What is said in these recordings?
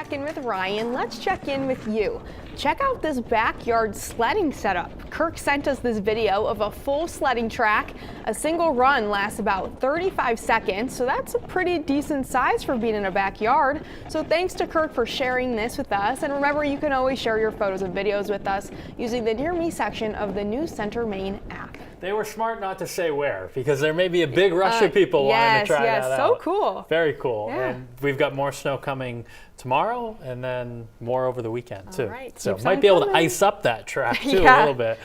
check in with Ryan, let's check in with you. Check out this backyard sledding setup. Kirk sent us this video of a full sledding track. A single run lasts about 35 seconds, so that's a pretty decent size for being in a backyard. So thanks to Kirk for sharing this with us. And remember, you can always share your photos and videos with us using the Near Me section of the News Center Maine app. They were smart not to say where, because there may be a big rush of people wanting to try that out. So cool. Very cool. Yeah. And we've got more snow coming tomorrow and then more over the weekend too. Right. So might be able to ice up that track too a little bit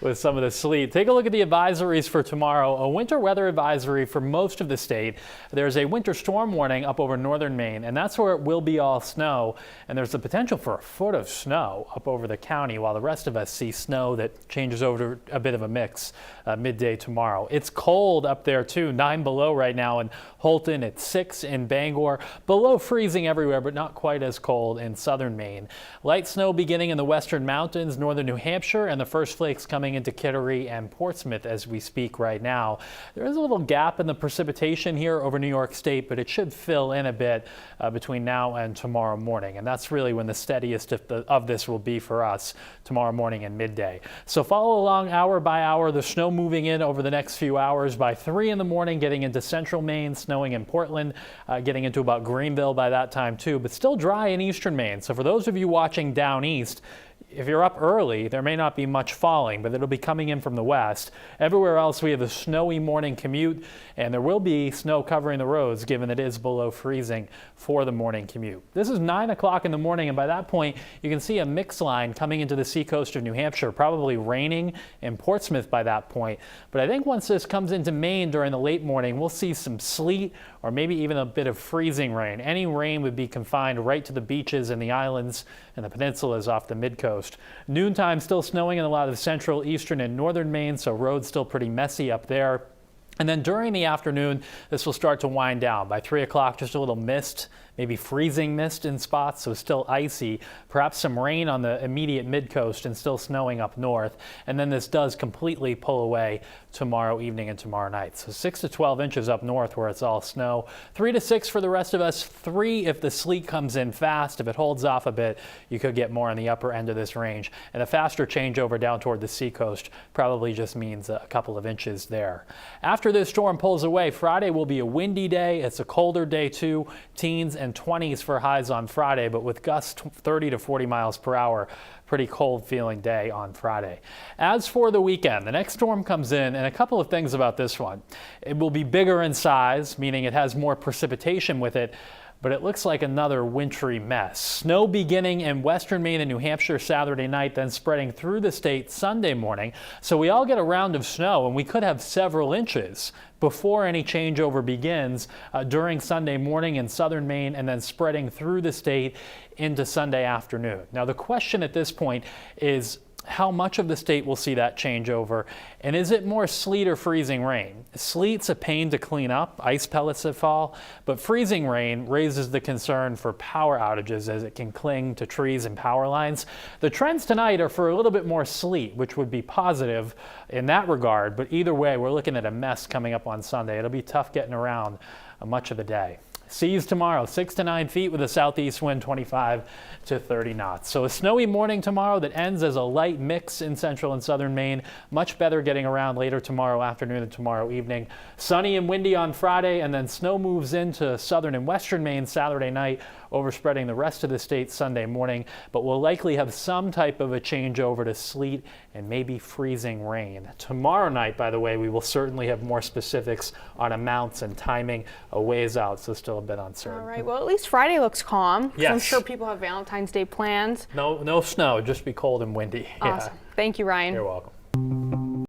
with some of the sleet. Take a look at the advisories for tomorrow. A winter weather advisory for most of the state. There's a winter storm warning up over northern Maine, and that's where it will be all snow. And there's the potential for a foot of snow up over the county, while the rest of us see snow that changes over to a bit of a mix midday tomorrow. It's cold up there too, 9 below right now in Holton. It's 6 in Bangor. Below freezing everywhere, but not quite as cold in southern Maine. Light snow beginning in the western mountains, northern New Hampshire, and the first flakes coming into Kittery and Portsmouth as we speak right now. There is a little gap in the precipitation here over New York State, but it should fill in a bit between now and tomorrow morning. And that's really when the steadiest of this will be for us, tomorrow morning and midday. So follow along hour by hour, the snow moving in over the next few hours. By 3 in the morning, getting into central Maine, snowing in Portland, getting into about Greenville by that time too, but still dry in eastern Maine. So for those of you watching down east, if you're up early, there may not be much falling, but it'll be coming in from the west. Everywhere else, we have a snowy morning commute, and there will be snow covering the roads, given it is below freezing for the morning commute. This is 9 o'clock in the morning, and by that point, you can see a mix line coming into the seacoast of New Hampshire, probably raining in Portsmouth by that point. But I think once this comes into Maine during the late morning, we'll see some sleet or maybe even a bit of freezing rain. Any rain would be confined right to the beaches and the islands and the peninsulas off the mid-coast. Noontime still snowing in a lot of central, eastern, and northern Maine, so roads still pretty messy up there. And then during the afternoon, this will start to wind down. By 3 o'clock, just a little mist, maybe freezing mist in spots, so still icy. Perhaps some rain on the immediate mid-coast and still snowing up north. And then this does completely pull away tomorrow evening and tomorrow night. So 6 to 12 inches up north where it's all snow. 3 to 6 for the rest of us. 3 if the sleet comes in fast. If it holds off a bit, you could get more on the upper end of this range. And a faster changeover down toward the seacoast probably just means a couple of inches there. After this storm pulls away, Friday will be a windy day. It's a colder day too. Teens and 20s for highs on Friday, but with gusts 30 to 40 miles per hour. Pretty cold feeling day on Friday. As for the weekend, the next storm comes in, and a couple of things about this one. It will be bigger in size, meaning it has more precipitation with it, but it looks like another wintry mess. Snow beginning in western Maine and New Hampshire Saturday night, then spreading through the state Sunday morning. So we all get a round of snow, and we could have several inches before any changeover begins during Sunday morning in southern Maine, and then spreading through the state into Sunday afternoon. Now the question at this point is, how much of the state will see that changeover, and is it more sleet or freezing rain? Sleet's a pain to clean up, ice pellets that fall, but freezing rain raises the concern for power outages as it can cling to trees and power lines. The trends tonight are for a little bit more sleet, which would be positive in that regard, but either way, we're looking at a mess coming up on Sunday. It'll be tough getting around much of the day. Seas tomorrow, 6 to 9 feet with a southeast wind 25 to 30 knots. So a snowy morning tomorrow that ends as a light mix in central and southern Maine. Much better getting around later tomorrow afternoon and tomorrow evening. Sunny and windy on Friday, and then snow moves into southern and western Maine Saturday night, overspreading the rest of the state Sunday morning. But we'll likely have some type of a changeover to sleet and maybe freezing rain. Tomorrow night, by the way, we will certainly have more specifics on amounts and timing a ways out, so still a bit uncertain. All right, well, at least Friday looks calm. Yes. I'm sure people have Valentine's Day plans. No snow, just be cold and windy. Awesome. Yeah. Thank you, Ryan. You're welcome.